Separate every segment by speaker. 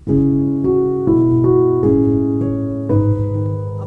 Speaker 1: यहाँ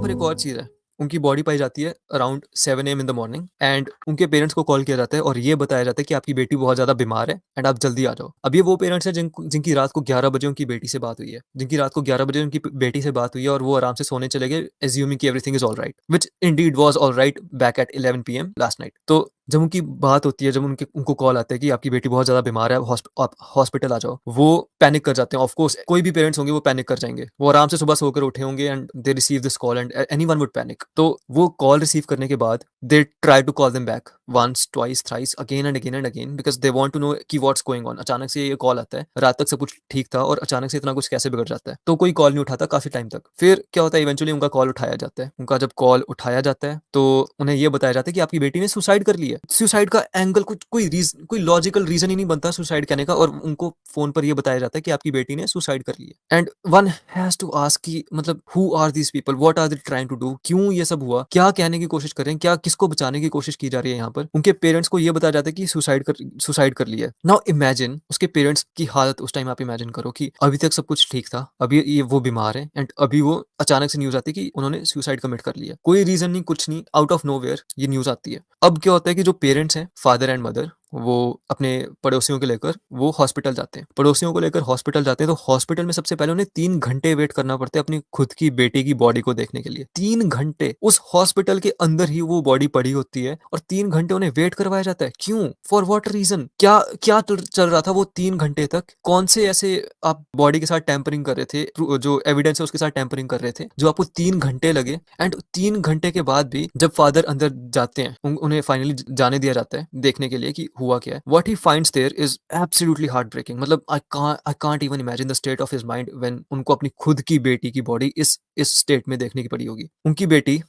Speaker 1: पर एक और चीज़ है, उनकी बॉडी पाई जाती है around 7 am in the morning and उनके पेरेंट्स को कॉल किया जाता है और ये बताया जाता है कि आपकी बेटी बहुत ज़्यादा बीमार है एंड आप जल्दी आ जाओ। अब ये वो पेरेंट्स हैं जिनकी रात को 11 बजे उनकी बेटी से बात हुई है। जिनकी रात को 11 बजे उनकी बेटी से बात हुई है और वो आराम से सोने चले गए अज्यूमिंग कि everything is alright, which Indeed was alright back at 11 PM last night. तो जब उनकी बात होती है, जब उनको कॉल आता है कि आपकी बेटी बहुत ज़्यादा बीमार है, आप हॉस्पिटल आ जाओ, वो पैनिक कर जाते हैं। ऑफ कोर्स कोई भी पेरेंट्स होंगे वो पैनिक कर जाएँगे। वो आराम से सुबह सोकर उठे होंगे and they receive this call and anyone would panic. तो वो कॉल रिसीव करने के बाद they try to call them back once, twice, thrice, again and again because they want to know कि व्हाट्स गोइंग ऑन। अचानक से ये call आता है, रात तक सब कुछ ठीक था और अचानक से इतना कुछ कैसे बिगड़ जाता है? तो कोई कॉल नहीं उठाता काफ़ी टाइम तक। फिर क्या होता है, इवेंचुअली उनका कॉल उठाया जाता है। उनका जब कॉल उठाया जाता है तो उन्हें ये बताया जाता है कि आपकी बेटी ने सुसाइड कर लिया है। सुसाइड का एंगल कुछ कोई लॉजिकल रीज़न ही नहीं बनता सुसाइड कहने का, और उनको फ़ोन पर ये बताया जाता है कि आपकी बेटी ने सुसाइड कर ली है। And one has to ask कि मतलब who are these people? What are they trying to do? क्यों ये सब हुआ? क्या कहने की कोशिश कर रहे हैं? क्या किसको बचाने की कोशिश की जा रही है यहाँ पर? उनके पेरेंट्स को ये बताया जाता है कि सुसाइड कर लिया है। नाउ इमेजिन उसके पेरेंट्स की हालत उस टाइम आप इमेजिन करो कि अभी तक सब कुछ ठीक था, अभी ये वो बीमार है एंड अभी वो अचानक से न्यूज़ आती है कि उन्होंने सुसाइड कमिट कर लिया। कोई रीज़न नहीं, कुछ नहीं, आउट ऑफ नोवेयर ये न्यूज़ आती है। अब क्या होता है कि जो पेरेंट्स हैं, फादर एंड मदर, वो अपने पड़ोसियों को लेकर वो हॉस्पिटल जाते हैं। पड़ोसियों को लेकर हॉस्पिटल जाते हैं तो हॉस्पिटल में सबसे पहले उन्हें 3 घंटे वेट करना पड़ता है अपनी खुद की बेटी की बॉडी को देखने के लिए। 3 घंटे उस हॉस्पिटल के अंदर ही वो बॉडी पड़ी होती है और 3 घंटे उन्हें वेट करवाया जाता है। क्यों? For what reason? क्या क्या चल रहा था वो 3 घंटे तक? कौन से ऐसे आप बॉडी के साथ टैम्परिंग कर रहे थे, जो एविडेंस है उसके साथ टैम्परिंग कर रहे थे, जो आपको 3 घंटे लगे? एंड 3 घंटे के बाद भी जब फादर अंदर जाते हैं, उन्हें फाइनली जाने दिया जाता है देखने के लिए कि हुआ क्या है। What he finds there is absolutely heart breaking. मतलब I can't even imagine the state of his mind when उनको अपनी खुद की बेटी की बॉडी इस स्टेट में देखने की पड़ी होगी। उनकी बेटी,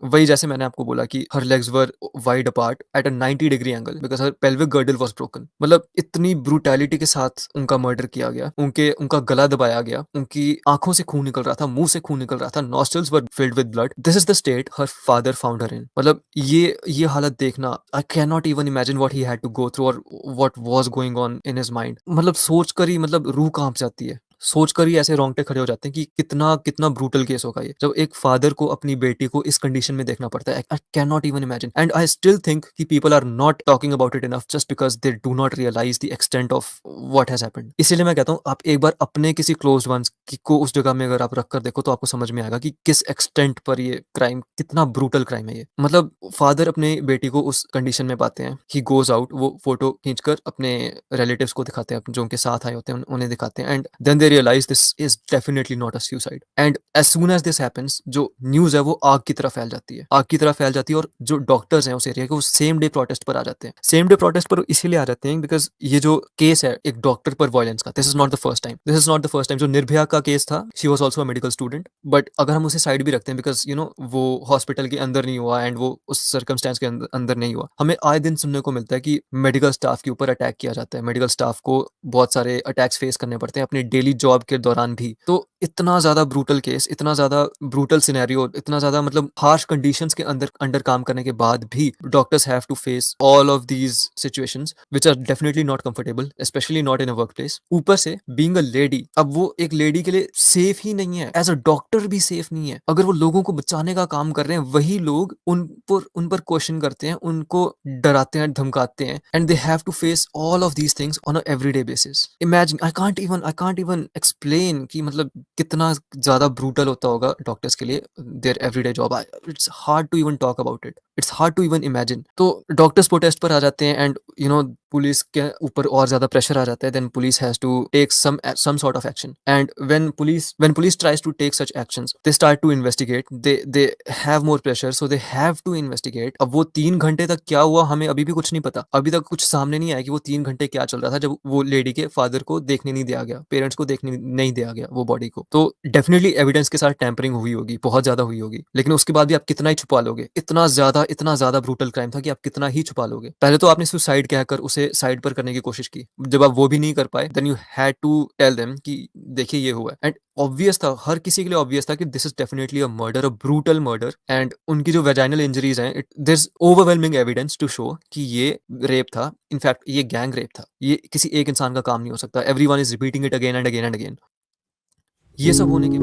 Speaker 1: वही जैसे मैंने आपको बोला कि हर legs were wide apart at a 90 degree angle because her pelvic girdle was broken. मतलब इतनी ब्रूटैलिटी के साथ उनका मर्डर किया गया। उनका गला दबाया गया। उनकी आँखों से खून निकल रहा था, मुँह से खून निकल रहा था, nostrils were filled with blood. This is the state her father found her in. मतलब ये हालत देखना, I can not even imagine what he had to go through और what was going on in his mind. मतलब सोचकर ही मतलब रूह काँप जाती है। सोचकर ही ऐसे रोंगटे खड़े हो जाते हैं कि कितना कितना ब्रूटल केस होगा ये, जब एक फादर को अपनी बेटी को इस कंडीशन में देखना पड़ता है। I can not even imagine and I still think कि people are not talking about it enough just because they do not realise the extent of what has happened. इसीलिए मैं कहता हूँ आप एक बार अपने किसी क्लोज्ड वंस को उस जगह में अगर आप रख कर देखो तो आपको समझ में आएगा कि किस एक्सटेंट पर ये क्राइम, कितना ब्रूटल क्राइम है ये। मतलब फादर अपने बेटी को उस कंडीशन में पाते हैं, ही गोज आउट, वो फोटो खींचकर अपने रिलेटिव्स को दिखाते हैं, जो उनके साथ आए होते हैं उन्हें दिखाते हैं and then they realize this is definitely not a suicide. And as soon as this happens, जो न्यूज़ है वो आग की तरह फैल जाती है, आग की तरह फैल जाती है। और जो डॉक्टर्स हैं उस एरिया के, वो सेम डे प्रोटेस्ट पर आ जाते हैं। सेम डे प्रोटेस्ट पर इसीलिए आ जाते हैं बिकॉज ये जो केस है एक डॉक्टर पर वायलेंस का, this is not the first time. This is not the first time. जो निर्भया का केस था, she was also a medical student, but अगर हम उसे साइड भी रखते हैं बिकॉज वो हॉस्पिटल के अंदर नहीं हुआ एंड वो उस सर्कमस्टेंस के अंदर नहीं हुआ, हमें आए दिन सुनने को मिलता है कि मेडिकल स्टाफ के ऊपर अटैक किया जाता है। मेडिकल स्टाफ को बहुत सारे अटैक्स फेस करने पड़ते हैं अपनी डेली जॉब के दौरान भी। तो इतना ज़्यादा ब्रूटल केस, इतना ज़्यादा ब्रूटल सिनेरियो, इतना ज़्यादा मतलब हार्श कंडीशंस के अंदर अंडर काम करने के बाद भी doctors have to face all of these situations which are definitely not comfortable, especially not in a work place. ऊपर से बीइंग अ लेडी, अब वो एक लेडी के लिए सेफ ही नहीं है, एज अ डॉक्टर भी सेफ नहीं है। अगर वो लोगों को बचाने का काम कर रहे हैं, वही लोग उन पर क्वेश्चन करते हैं, उनको डराते हैं, धमकाते हैं and they have to face all of these things on a everyday basis. Imagine, I can't even explain कि मतलब कितना ज़्यादा ब्रूटल होता होगा डॉक्टर्स के लिए their everyday job. It's hard to even talk about it, it's hard to even imagine. तो doctors protest पर आ जाते हैं एंड पुलिस के ऊपर और ज़्यादा प्रेशर आ जाता है। Then police has to take some sort of action, and when police tries to take such actions, they start to investigate. They have more pressure, so they have to investigate. अब वो 3 घंटे तक क्या हुआ हमें अभी भी कुछ नहीं पता। अभी तक कुछ सामने नहीं आया कि वो 3 घंटे क्या चल रहा था जब वो लेडी के फादर को देखने नहीं दिया गया, पेरेंट्स को देखने नहीं दिया गया वो बॉडी को। तो डेफिनेटली एविडेंस के साथ टैंपरिंग हुई होगी, बहुत ज्यादा हुई होगी, लेकिन उसके बाद भी आप कितना ही छुपा लोगे? इतना ज्यादा ब्रूटल क्राइम था कि आप कितना ही छुपा लोगे? पहले तो आपने सुसाइड कहकर उसे साइड पर करने की कोशिश की, जब आप वो भी नहीं कर पाए, then you had to tell them कि देखिए ये हुआ है। एंड ऑब्वियस था, हर किसी के लिए ऑब्वियस था कि this is definitely a murder, a brutal murder. And उनकी जो वेजाइनल इंजरीज हैं, there is overwhelming evidence to show कि ये रेप था। इनफैक्ट ये गैंग रेप था, ये किसी एक इंसान का काम नहीं हो सकता। Everyone is repeating it again and again and again. ये सब होने के